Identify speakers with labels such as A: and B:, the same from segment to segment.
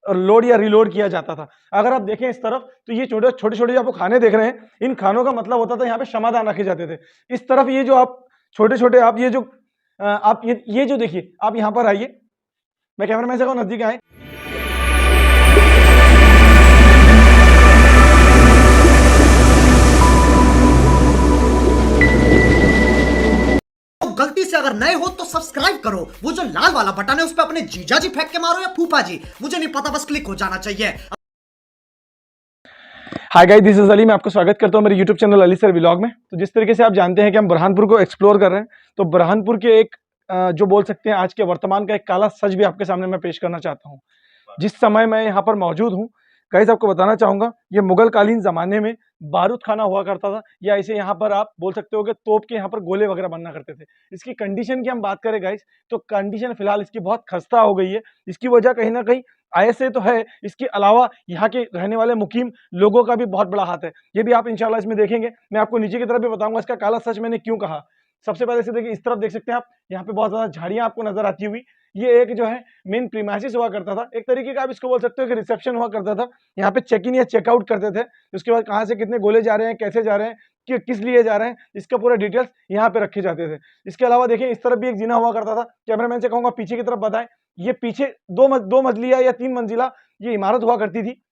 A: Load या reload किया जाता था। अगर आप देखें इस तरफ तो ये छोटे छोटे जो आपको खाने देख रहे हैं, इन खानों का मतलब होता था यहाँ पे क्षमादान रखे जाते थे। इस तरफ ये जो आप छोटे-छोटे आप ये जो आप ये जो देखिए, आप यहाँ पर आइए, मैं कैमरामैन से कहूँ नजदीक आए।
B: गलती से अगर नए हो तो सब्सक्राइब करो, वो जो लाल वाला बटन है उस पर अपने जीजा जी फेंक के मारो या फूफा जी, मुझे नहीं पता, बस क्लिक हो जाना चाहिए।
A: Hi guys, this is Ali. मैं आपको स्वागत करता हूं मेरे YouTube channel Ali sir vlog में। तो जिस तरीके से आप जानते हैं कि हम बुरहानपुर को एक्सप्लोर कर रहे हैं, तो बुरहानपुर के एक जो बोल सकते हैं आज के वर्तमान का एक काला सच भी आपके सामने मैं पेश करना चाहता हूं। जिस समय मैं यहाँ पर मौजूद हूँ, गाइस आपको बताना चाहूंगा, ये मुगल कालीन जमाने में बारूद खाना हुआ करता था, या इसे यहाँ पर आप बोल सकते हो कि तोप के यहाँ पर गोले वगैरह बनना करते थे। इसकी कंडीशन की हम बात करें गाइस, तो कंडीशन फिलहाल इसकी बहुत खस्ता हो गई है। इसकी वजह कहीं ना कहीं आय से तो है, इसके अलावा यहाँ के रहने वाले मुकीम लोगों का भी बहुत बड़ा हाथ है। ये भी आप इंशाल्लाह इसमें देखेंगे। मैं आपको नीचे की तरफ भी बताऊंगा इसका काला सच मैंने क्यों कहा। सबसे पहले से देखिए, इस तरफ देख सकते हैं आप, यहाँ पे बहुत ज्यादा झाड़ियां आपको नजर आती हुई। ये एक जो है मेन प्रीमाइसिस हुआ करता था, एक तरीके का आप इसको बोल सकते हो कि रिसेप्शन हुआ करता था। यहाँ पे चेक इन या चेकआउट करते थे, उसके बाद कहाँ से कितने गोले जा रहे हैं, कैसे जा रहे हैं, किस लिए जा रहे हैं, इसका पूरा डिटेल्स यहाँ पे रखे जाते थे। इसके अलावा देखिए, इस तरफ भी एक जीना हुआ करता था। कैमरामैन से कहूंगा पीछे की तरफ बताएं। ये पीछे दो मंजिला या 3 मंजिला ये इमारत हुआ करती थी,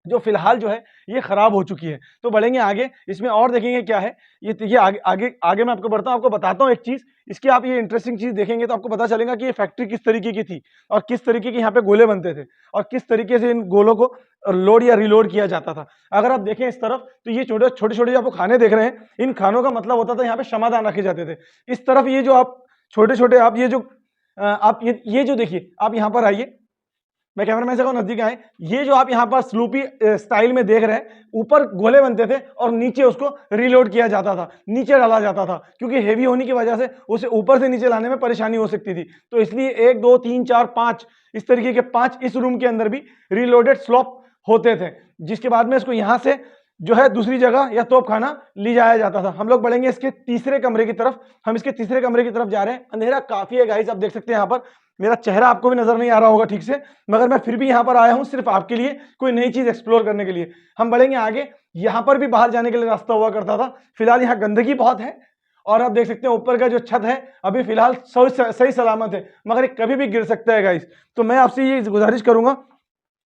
A: जो फिलहाल जो है ये खराब हो चुकी है। तो बढ़ेंगे आगे, इसमें और देखेंगे क्या है। ये आगे आगे आगे मैं आपको बढ़ता हूँ, आपको बताता हूँ एक चीज। इसकी आप ये इंटरेस्टिंग चीज देखेंगे तो आपको पता चलेगा कि ये फैक्ट्री किस तरीके की थी और किस तरीके के यहाँ पे गोले बनते थे और किस तरीके से इन गोलों को लोड या रिलोड किया जाता था। अगर आप देखें इस तरफ तो ये छोटे छोटे जो आपको खाने देख रहे हैं, इन खानों का मतलब होता था यहाँ पे क्षमादान रखे जाते थे। इस तरफ ये जो आप छोटे छोटे आप ये जो आप ये जो देखिए, आप यहाँ पर आइए, मैं कैमरामैन से कहूँ नजदीक आए। ये जो आप यहाँ पर स्लूपी स्टाइल में देख रहे हैं, ऊपर गोले बनते थे और नीचे उसको रिलोड किया जाता था, नीचे डाला जाता था, क्योंकि हेवी होने की वजह से उसे ऊपर से नीचे लाने में परेशानी हो सकती थी। तो इसलिए 1 2 3 4 5 इस तरीके के 5 इस रूम के अंदर भी रिलोडेड स्लॉप होते थे, जिसके बाद में इसको यहाँ से जो है दूसरी जगह या तोप खाना ले जाया जाता था। हम लोग बढ़ेंगे इसके तीसरे कमरे की तरफ। हम इसके तीसरे कमरे की तरफ जा रहे हैं। अंधेरा काफी है गाइस, आप देख सकते हैं यहाँ पर मेरा चेहरा आपको भी नजर नहीं आ रहा होगा ठीक से, मगर मैं फिर भी यहाँ पर आया हूँ सिर्फ आपके लिए, कोई नई चीज एक्सप्लोर करने के लिए। हम बढ़ेंगे आगे। यहाँ पर भी बाहर जाने के लिए रास्ता हुआ करता था। फिलहाल यहाँ गंदगी बहुत है और आप देख सकते हैं ऊपर का जो छत है अभी फिलहाल सही सलामत है, मगर ये कभी भी गिर सकता है गाइस। तो मैं आपसे ये गुजारिश करूंगा,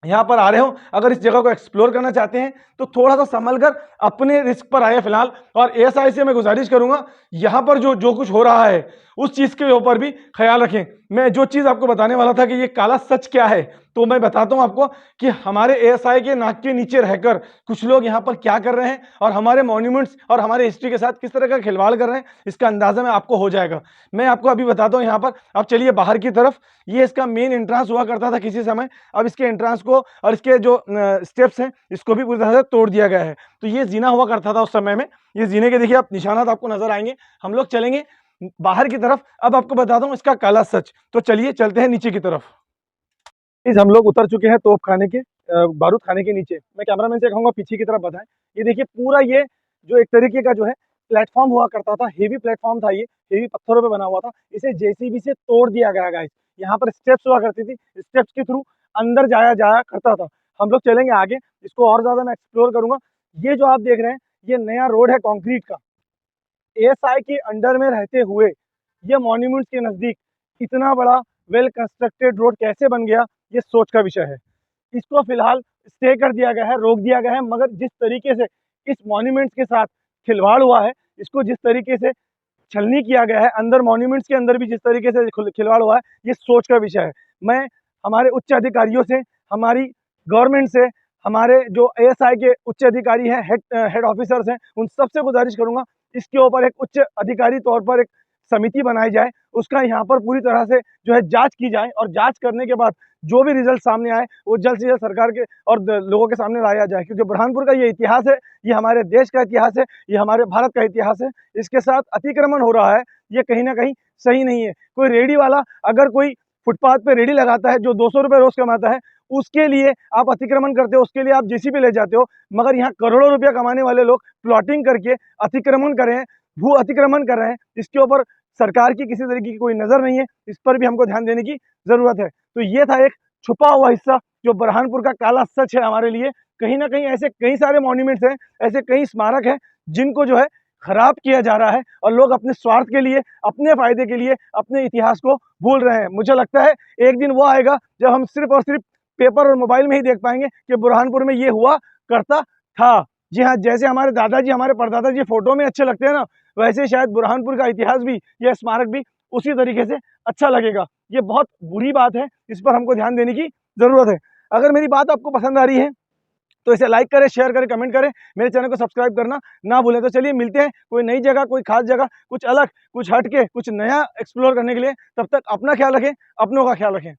A: यहाँ पर आ रहे हो, अगर इस जगह को एक्सप्लोर करना चाहते हैं तो थोड़ा सा संभल कर अपने रिस्क पर आए फिलहाल। और एएसआई से मैं गुजारिश करूंगा, यहाँ पर जो कुछ हो रहा है उस चीज के ऊपर भी ख्याल रखें। मैं जो चीज आपको बताने वाला था कि ये काला सच क्या है, तो मैं बताता हूं आपको कि हमारे एएसआई के नाक के नीचे रहकर कुछ लोग यहाँ पर क्या कर रहे हैं और हमारे मॉन्यूमेंट्स और हमारे हिस्ट्री के साथ किस तरह का खिलवाड़ कर रहे हैं, इसका अंदाजा में आपको हो जाएगा। मैं आपको अभी बताता हूँ यहाँ पर। अब चलिए बाहर की तरफ। ये इसका मेन एंट्रांस हुआ करता था किसी समय। अब इसके एंट्रांस को और इसके जो स्टेप्स हैं इसको भी पूरी तरह से तोड़ दिया गया है। तो ये जीना हुआ करता था उस समय में। ये जीने के देखिए आप निशानात आपको नजर आएंगे। हम लोग चलेंगे बाहर की तरफ। अब आपको बताता हूँ इसका काला सच। तो चलिए चलते हैं नीचे की तरफ। हम लोग उतर चुके हैं तोप खाने के बारूद खाने के नीचे। मैं कैमरामैन से कहूंगा पीछे की तरफ बताएं। ये देखिए पूरा ये जो एक तरीके का जो है प्लेटफॉर्म हुआ करता था, हेवी प्लेटफॉर्म था, ये हेवी पत्थरों पे बना हुआ था। इसे जेसीबी से तोड़ दिया गया गाइस। यहाँ पर स्टेप्स हुआ करती थी, स्टेप्स के थ्रू अंदर जाया करता था। हम लोग चलेंगे आगे, इसको और ज्यादा मैं एक्सप्लोर करूंगा। ये जो आप देख रहे हैं ये नया रोड है कॉन्क्रीट का। एएसआई के अंडर में रहते हुए ये मॉन्यूमेंट्स के नजदीक इतना बड़ा वेल कंस्ट्रक्टेड रोड कैसे बन गया, ये सोच का विषय है। इसको फिलहाल स्टे कर दिया गया है, रोक दिया गया है, मगर जिस तरीके से इस मॉन्यूमेंट्स के साथ खिलवाड़ हुआ है, इसको जिस तरीके से छलनी किया गया है, अंदर मॉन्यूमेंट्स के अंदर भी जिस तरीके से खिलवाड़ हुआ है, ये सोच का विषय है। मैं हमारे उच्च अधिकारियों से, हमारी गवर्नमेंट से, हमारे जो एएसआई के उच्च अधिकारी हैं, हेड ऑफिसर्स हैं, उन सबसे गुजारिश करूंगा इसके ऊपर एक उच्च अधिकारी तौर पर एक समिति बनाई जाए, उसका यहाँ पर पूरी तरह से जो है जांच की जाए और जांच करने के बाद जो भी रिजल्ट सामने आए वो जल्द से जल्द सरकार के और लोगों के सामने लाया जाए। क्योंकि बुरहानपुर का ये इतिहास है, ये हमारे देश का इतिहास है, ये हमारे भारत का इतिहास है। इसके साथ अतिक्रमण हो रहा है, ये कहीं ना कहीं सही नहीं है। कोई रेडी वाला अगर कोई फुटपाथ पे रेडी लगाता है जो 200 रुपये रोज कमाता है, उसके लिए आप अतिक्रमण करते हो, उसके लिए आप जेसीबी ले जाते हो, मगर यहाँ करोड़ों रुपया कमाने वाले लोग प्लॉटिंग करके अतिक्रमण कर रहे हैं, भू अतिक्रमण कर रहे हैं। इसके ऊपर सरकार की किसी तरीके की कोई नजर नहीं है, इस पर भी हमको ध्यान देने की जरूरत है। तो ये था एक छुपा हुआ हिस्सा जो बुरहानपुर का काला सच है हमारे लिए। कहीं ना कहीं ऐसे कई सारे मॉन्यूमेंट्स हैं, ऐसे कई स्मारक हैं जिनको जो है खराब किया जा रहा है और लोग अपने स्वार्थ के लिए, अपने फायदे के लिए अपने इतिहास को भूल रहे हैं। मुझे लगता है एक दिन वो आएगा जब हम सिर्फ और सिर्फ पेपर और मोबाइल में ही देख पाएंगे कि बुरहानपुर में ये हुआ करता था। जी हाँ, जैसे हमारे दादाजी, हमारे परदादा जी फोटो में अच्छे लगते हैं ना, वैसे शायद बुरहानपुर का इतिहास भी, यह स्मारक भी उसी तरीके से अच्छा लगेगा। ये बहुत बुरी बात है, इस पर हमको ध्यान देने की जरूरत है। अगर मेरी बात आपको पसंद आ रही है तो इसे लाइक करें, शेयर करें, कमेंट करें, मेरे चैनल को सब्सक्राइब करना ना भूलें। तो चलिए मिलते हैं कोई नई जगह, कोई खास जगह, कुछ अलग, कुछ हटके, कुछ नया एक्सप्लोर करने के लिए। तब तक अपना ख्याल रखें, अपनों का ख्याल रखें।